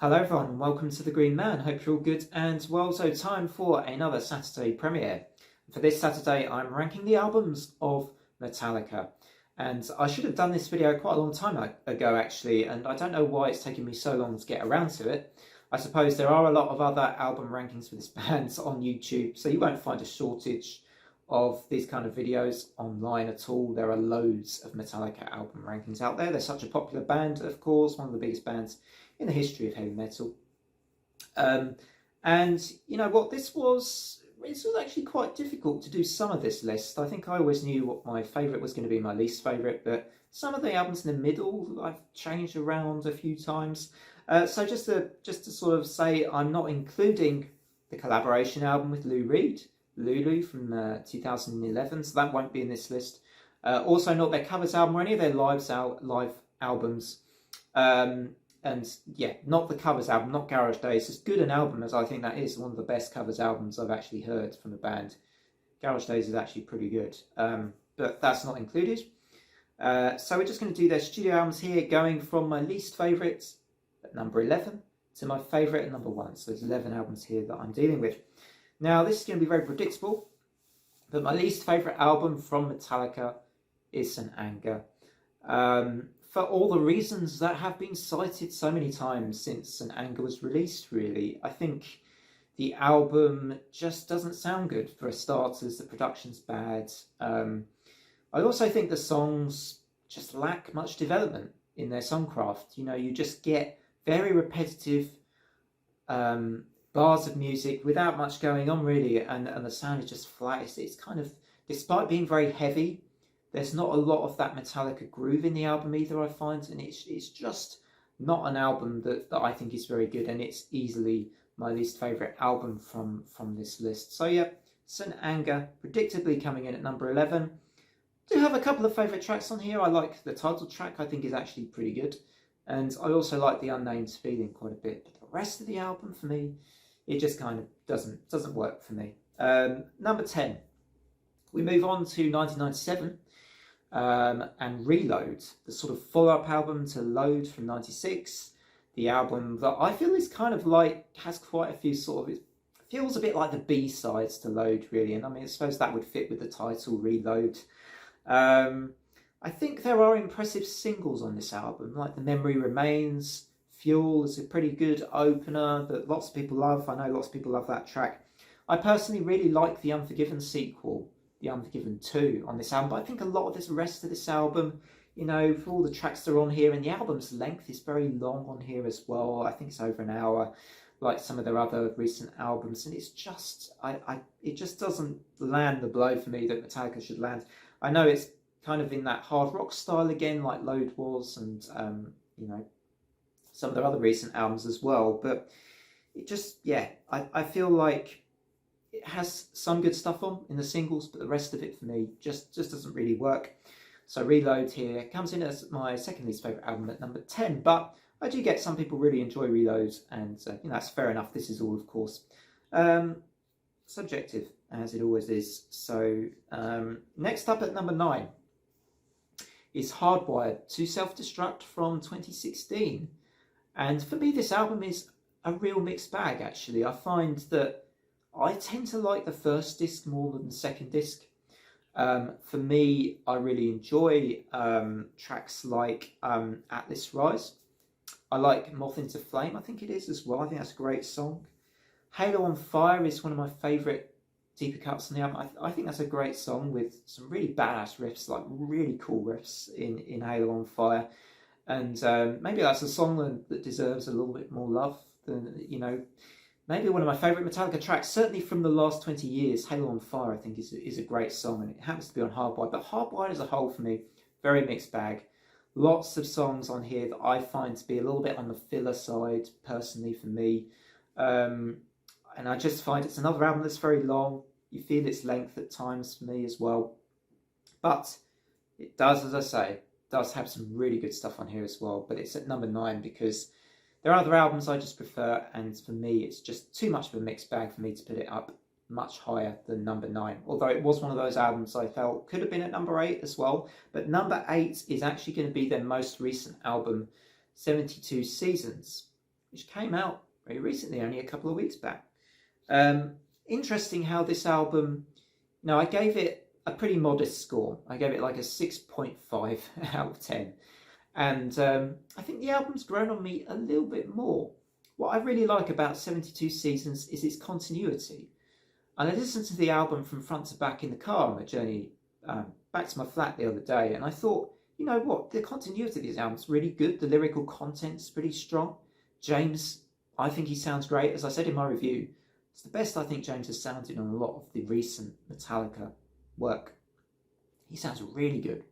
Hello everyone and welcome to The Green Man. Hope you're all good and well. So time for another Saturday premiere. For this Saturday I'm ranking the albums of Metallica. And I should have done this video quite a long time ago actually, and I don't know why it's taken me so long to get around to it. I suppose there are a lot of other album rankings for this band on YouTube, so you won't find a shortage of these kind of videos online at all. There are loads of Metallica album rankings out there. They're such a popular band, of course, one of the biggest bands in the history of heavy metal. And you know what, this was actually quite difficult to do some of this list. I think I always knew what my favourite was going to be, my least favourite, but some of the albums in the middle I've changed around a few times. So just to sort of say, I'm not including the collaboration album with Lou Reed, Lulu from 2011, so that won't be in this list. Also not their covers album or any of their live albums. And yeah, not the covers album, not Garage Days. As good an album as I think that is, one of the best covers albums I've actually heard from a band. Garage Days is actually pretty good, but that's not included. So we're just going to do their studio albums here, going from my least favourite at number 11 to my favourite at number 1. So there's 11 albums here that I'm dealing with. Now this is going to be very predictable, but my least favourite album from Metallica is St. Anger. For all the reasons that have been cited so many times since St. Anger was released, really. I think the album just doesn't sound good for starters. The production's bad. I also think the songs just lack much development in their songcraft. You know, you just get very repetitive bars of music without much going on, really, and the sound is just flat. It's kind of, despite being very heavy, there's not a lot of that Metallica groove in the album either, I find, and it's just not an album that I think is very good, and it's easily my least favourite album from this list. So yeah, St. Anger, predictably coming in at number 11. I do have a couple of favourite tracks on here. I like the title track, I think is actually pretty good, and I also like the Unnamed Feeling quite a bit, but the rest of the album, for me, it just kind of doesn't work for me. Number 10, we move on to 1997. And Reload, the sort of follow-up album to Load from 96, the album that I feel is kind of like, has quite a few sort of, it feels a bit like the B-sides to Load, really, and I mean, I suppose that would fit with the title, Reload. I think there are impressive singles on this album, like The Memory Remains, Fuel is a pretty good opener that lots of people love. I know lots of people love that track. I personally really like the Unforgiven sequel, The Unforgiven 2 on this album, but I think a lot of this rest of this album, you know, for all the tracks that are on here, and the album's length is very long on here as well. I think it's over an hour, like some of their other recent albums, and it's just, it just doesn't land the blow for me that Metallica should land. I know it's kind of in that hard rock style again, like Load was, and you know, some of their other recent albums as well, but it just, yeah, I feel like it has some good stuff on in the singles, but the rest of it for me just doesn't really work. So Reload here comes in as my second least favourite album at number 10, but I do get some people really enjoy Reload, and you know, that's fair enough. This is all, of course, subjective, as it always is. So next up at number 9 is Hardwire to Self-Destruct from 2016. And for me, this album is a real mixed bag, actually. I find that I tend to like the first disc more than the second disc. For me, I really enjoy tracks like Atlas Rise. I like Moth into Flame, I think it is as well. I think that's a great song. Halo on Fire is one of my favourite deeper cuts on the album. I think that's a great song with some really badass riffs, like really cool riffs in Halo on Fire. And maybe that's a song that deserves a little bit more love than, you know, maybe one of my favourite Metallica tracks, certainly from the last 20 years. Halo on Fire, I think, is a great song, and it happens to be on Hardwire. But Hardwire as a whole, for me, very mixed bag. Lots of songs on here that I find to be a little bit on the filler side, personally, for me. And I just find it's another album that's very long. You feel its length at times for me as well. But it does, as I say, does have some really good stuff on here as well. But it's at number 9 because there are other albums I just prefer, and for me it's just too much of a mixed bag for me to put it up much higher than number 9. Although it was one of those albums I felt could have been at number 8 as well. But number 8 is actually going to be their most recent album, 72 Seasons. which came out very recently, only a couple of weeks back. Interesting how this album, I gave it a pretty modest score. I gave it like a 6.5 out of 10. And I think the album's grown on me a little bit more. What I really like about 72 Seasons is its continuity. And I listened to the album from front to back in the car on the journey back to my flat the other day, and I thought, you know what, the continuity of this album is really good. The lyrical content's pretty strong. James, I think he sounds great. As I said in my review, it's the best I think James has sounded on a lot of the recent Metallica work. He sounds really good.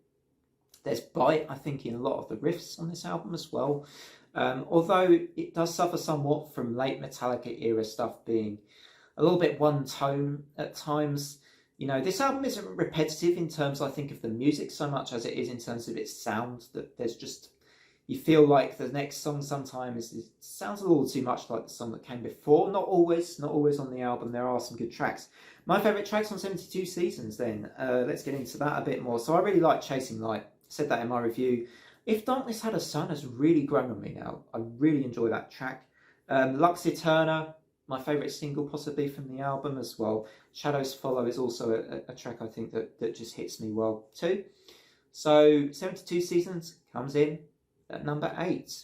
There's bite, I think, in a lot of the riffs on this album as well. Although it does suffer somewhat from late Metallica era stuff being a little bit one tone at times. This album isn't repetitive in terms, I think, of the music so much as it is in terms of its sound. That there's just, you feel like the next song sometimes sounds a little too much like the song that came before. Not always on the album. There are some good tracks. My favourite tracks on 72 Seasons then. Let's get into that a bit more. So I really like Chasing Light. I said that in my review. If Darkness Had a Sun has really grown on me now. I really enjoy that track. Lux Eterna, my favourite single possibly from the album as well. Shadows Follow is also a track I think that just hits me well too. So 72 Seasons comes in at number 8.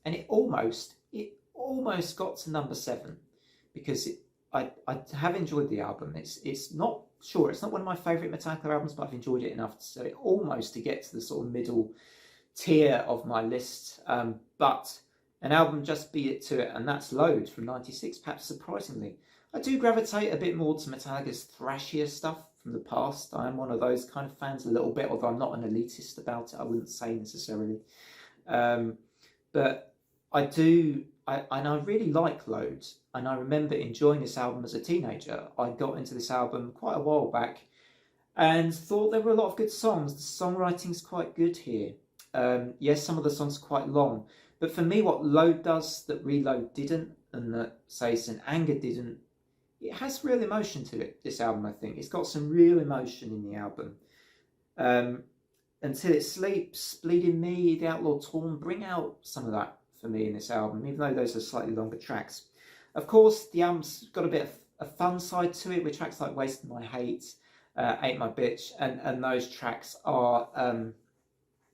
And it almost got to number 7 because I have enjoyed the album. It's not one of my favourite Metallica albums, but I've enjoyed it enough so it almost to get to the sort of middle tier of my list. But an album just beat it to it, and that's Load from '96, perhaps surprisingly. I do gravitate a bit more to Metallica's thrashier stuff from the past. I am one of those kind of fans a little bit, although I'm not an elitist about it, I wouldn't say necessarily. But I do, and I really like Load, and I remember enjoying this album as a teenager. I got into this album quite a while back and thought there were a lot of good songs. The songwriting's quite good here. Yes, some of the songs are quite long, but for me, what Load does that Reload didn't, and that, say, St. Anger didn't, it has real emotion to it, this album, I think. It's got some real emotion in the album. Until It Sleeps, Bleeding Me, The Outlaw Torn, bring out some of that for me in this album, even though those are slightly longer tracks. Of course, the album's got a bit of a fun side to it, with tracks like Wasting My Hate, Ain't My Bitch, and those tracks are...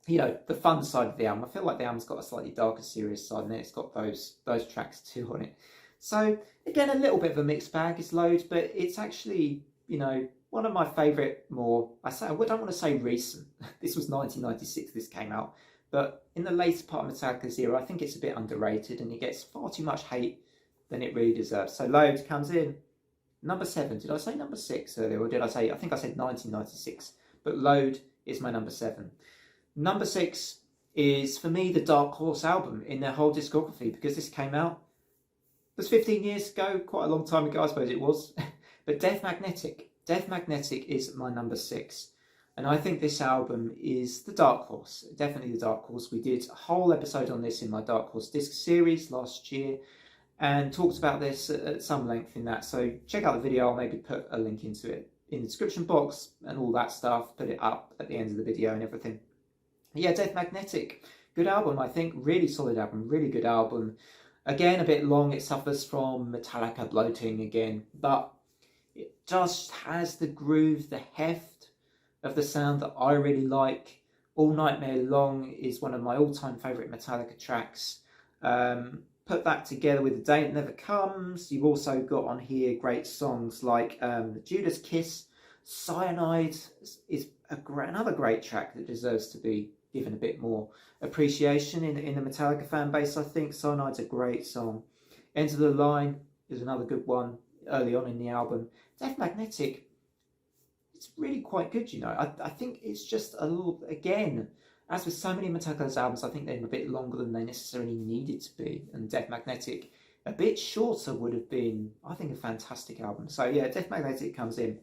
the fun side of the album. I feel like the album's got a slightly darker, serious side, and then it's got those tracks too on it. So again, a little bit of a mixed bag is Load, but it's actually, one of my favourite more, I don't want to say recent. This was 1996, this came out. But in the later part of Metallica's era, I think it's a bit underrated, and it gets far too much hate than it really deserves. So Load comes in number 7. Did I say number 6 earlier, or I think I said 1996. But Load is my number 7. Number 6 is, for me, the Dark Horse album in their whole discography, because this came out, it was 15 years ago, quite a long time ago, I suppose it was. But Death Magnetic is my number 6. And I think this album is the Dark Horse, definitely the Dark Horse. We did a whole episode on this in my Dark Horse disc series last year, and talked about this at some length in that. So check out the video, I'll maybe put a link into it in the description box and all that stuff, put it up at the end of the video and everything. Yeah, Death Magnetic, good album, I think. Really solid album, really good album. Again, a bit long. It suffers from Metallica bloating again, but it just has the groove, the heft of the sound that I really like. All Nightmare Long is one of my all-time favourite Metallica tracks. Put that together with The Day It Never Comes. You've also got on here great songs like Judas Kiss. Cyanide is another great track that deserves to be given a bit more appreciation in the Metallica fan base, I think. Cyanide's a great song. Enter the Line is another good one early on in the album. Death Magnetic, it's really quite good, I think it's just a little, again, as with so many Metallica's albums, I think they're a bit longer than they necessarily needed to be. And Death Magnetic, a bit shorter, would have been, I think, a fantastic album. So yeah, Death Magnetic comes in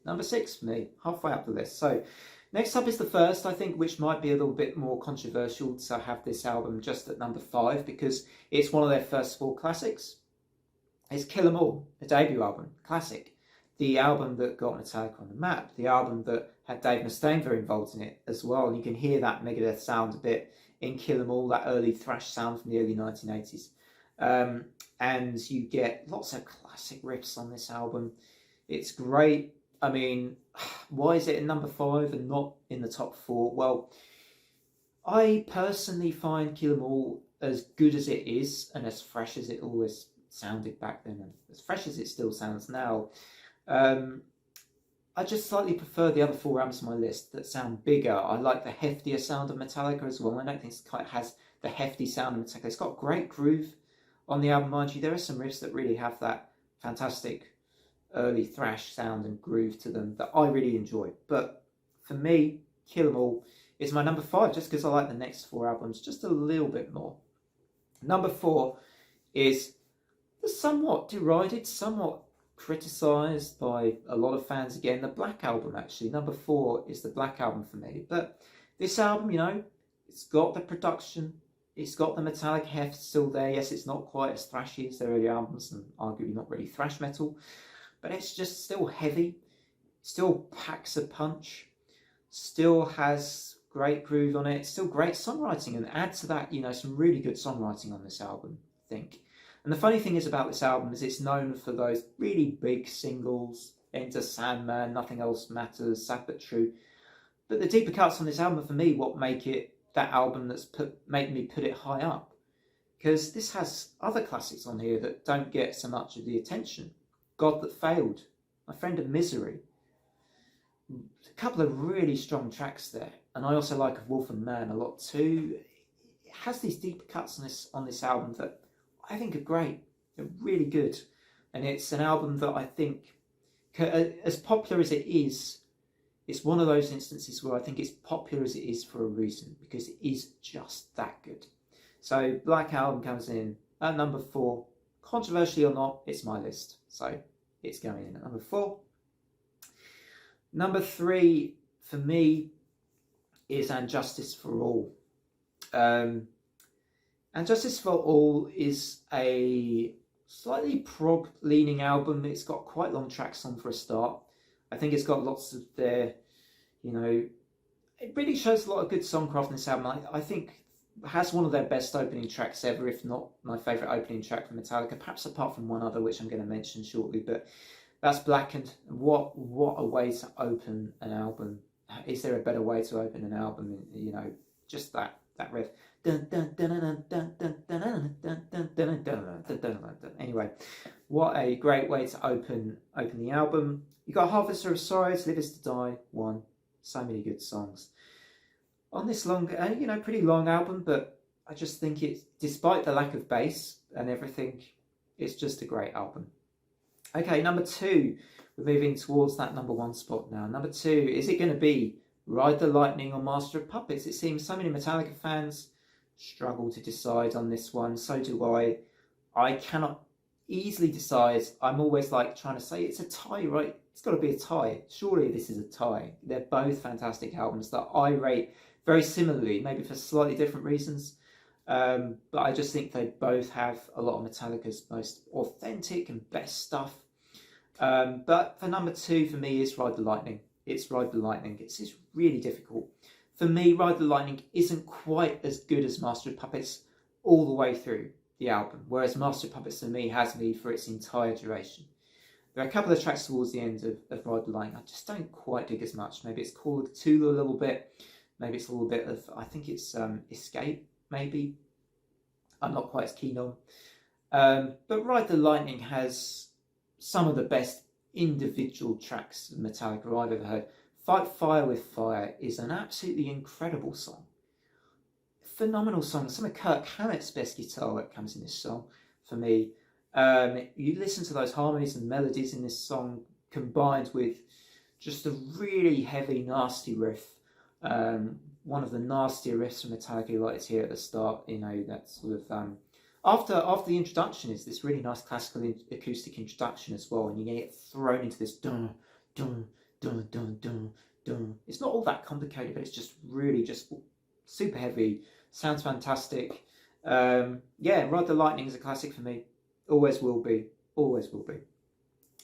number 6 for me, halfway up the list. So next up is the first, I think, which might be a little bit more controversial to have this album just at number 5, because it's one of their first 4 classics. It's Kill 'Em All, a debut album, classic. The album that got Metallica on the map, the album that had Dave Mustaine very involved in it as well. And you can hear that Megadeth sound a bit in Kill 'Em All, that early thrash sound from the early 1980s. And you get lots of classic riffs on this album. It's great. I mean, why is it in number 5 and not in the top 4? Well, I personally find Kill 'Em All, as good as it is and as fresh as it always sounded back then and as fresh as it still sounds now, I just slightly prefer the other 4 albums on my list that sound bigger. I like the heftier sound of Metallica as well. I don't think it has the hefty sound of Metallica. It's got great groove on the album, mind you. There are some riffs that really have that fantastic early thrash sound and groove to them that I really enjoy. But for me, Kill 'Em All is my number 5, just because I like the next 4 albums just a little bit more. Number 4 is the somewhat derided, somewhat criticised by a lot of fans again, the Black Album, actually. Number 4 is the Black Album for me. But this album, you know, it's got the production, it's got the Metallica heft still there. Yes, it's not quite as thrashy as their early albums, and arguably not really thrash metal, but it's just still heavy, still packs a punch, still has great groove on it, still great songwriting, and add to that, you know, some really good songwriting on this album, I think. And the funny thing is about this album is it's known for those really big singles, Enter Sandman, Nothing Else Matters, Sad But True. But the deeper cuts on this album, for me, what make it that album that's made me put it high up. Because this has other classics on here that don't get so much of the attention. God That Failed, My Friend of Misery. A couple of really strong tracks there. And I also like Wolf and Man a lot too. It has these deeper cuts on this album that I think are great. They're really good. And it's an album that I think, as popular as it is, it's one of those instances where I think it's popular as it is for a reason, because it is just that good. So Black Album comes in at number 4. Controversially or not, it's my list. So it's going in at number 4. Number 3 for me is And Justice for All. And Justice for All is a slightly prog-leaning album. It's got quite long tracks on for a start. I think it's got lots of their, you know, it really shows a lot of good songcraft in this album. I think it has one of their best opening tracks ever, if not my favourite opening track from Metallica, perhaps apart from one other, which I'm going to mention shortly. But that's Blackened. What a way to open an album. Is there a better way to open an album? You know, just that riff. Anyway, what a great way to open the album. You got Harvester of Sorrows, Live Is to Die, 1. So many good songs on this long, you know, pretty long album. But I just think it's, despite the lack of bass and everything, it's just a great album. Okay, number 2. We're moving towards that number 1 spot now. Number 2, is it going to be Ride the Lightning or Master of Puppets? It seems so many Metallica fans struggle to decide on this one. So do I. I cannot easily decide. I'm always like trying to say it's a tie, right? It's got to be a tie. Surely this is a tie. They're both fantastic albums that I rate very similarly, maybe for slightly different reasons. But I just think they both have a lot of Metallica's most authentic and best stuff. But for number 2 for me is Ride the Lightning. It's Ride the Lightning. It's really difficult. For me, Ride the Lightning isn't quite as good as Master of Puppets all the way through the album, whereas Master of Puppets for me has me for its entire duration. There are a couple of tracks towards the end of Ride the Lightning I just don't quite dig as much. Maybe it's Call of Cthulhu a little bit. Maybe it's a little bit of, I think it's Escape, maybe. I'm not quite as keen on. But Ride the Lightning has some of the best individual tracks of Metallica I've ever heard. Fight Fire with Fire is an absolutely incredible song. Phenomenal song. Some of Kirk Hammett's best guitar work comes in this song for me. You listen to those harmonies and melodies in this song combined with just a really heavy, nasty riff. One of the nastier riffs from Metallica you like to hear at the start. You know, that sort of after the introduction is this really nice classical acoustic introduction as well, and you get thrown into this dun dun dun dun dun dun. It's not all that complicated, but it's just really just super heavy. Sounds fantastic. Yeah, Ride the Lightning is a classic for me. Always will be. Always will be.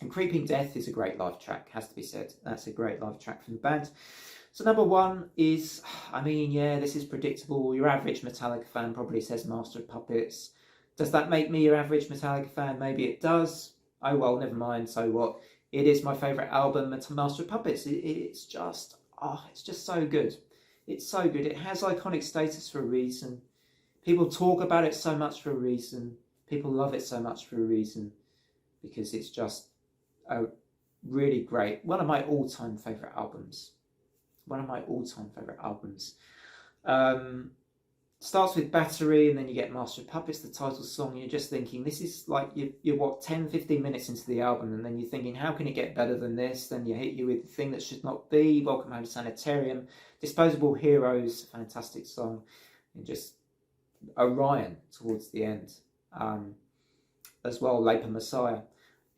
And Creeping Death is a great live track, has to be said. That's a great live track from the band. So number one is, I mean, yeah, this is predictable. Your average Metallica fan probably says Master of Puppets. Does that make me your average Metallica fan? Maybe it does. Oh well, never mind. So what? It is my favourite album, Master of Puppets. It's just, it's just so good. It's so good. It has iconic status for a reason. People talk about it so much for a reason. People love it so much for a reason. Because it's just a really great, one of my all-time favourite albums. One of my all-time favourite albums. Starts with Battery, and then you get Master of Puppets, the title song. You're just thinking, this is like, you're what, 10, 15 minutes into the album, and then you're thinking, how can it get better than this? Then you hit you with The Thing That Should Not Be, Welcome Home to Sanitarium, Disposable Heroes, fantastic song, and just Orion towards the end. As well, Laper Messiah.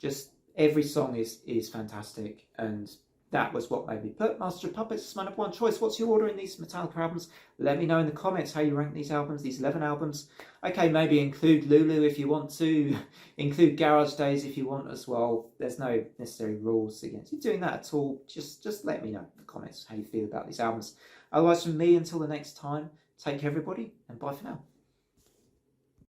Just every song is fantastic, and that was what made me put Master of Puppets as my number one choice. What's your order in these Metallica albums? Let me know in the comments how you rank these albums, these 11 albums. Okay, maybe include Lulu if you want to. Include Garage Days if you want as well. There's no necessary rules against you doing that at all. Just let me know in the comments how you feel about these albums. Otherwise, from me, until the next time, take care everybody, and bye for now.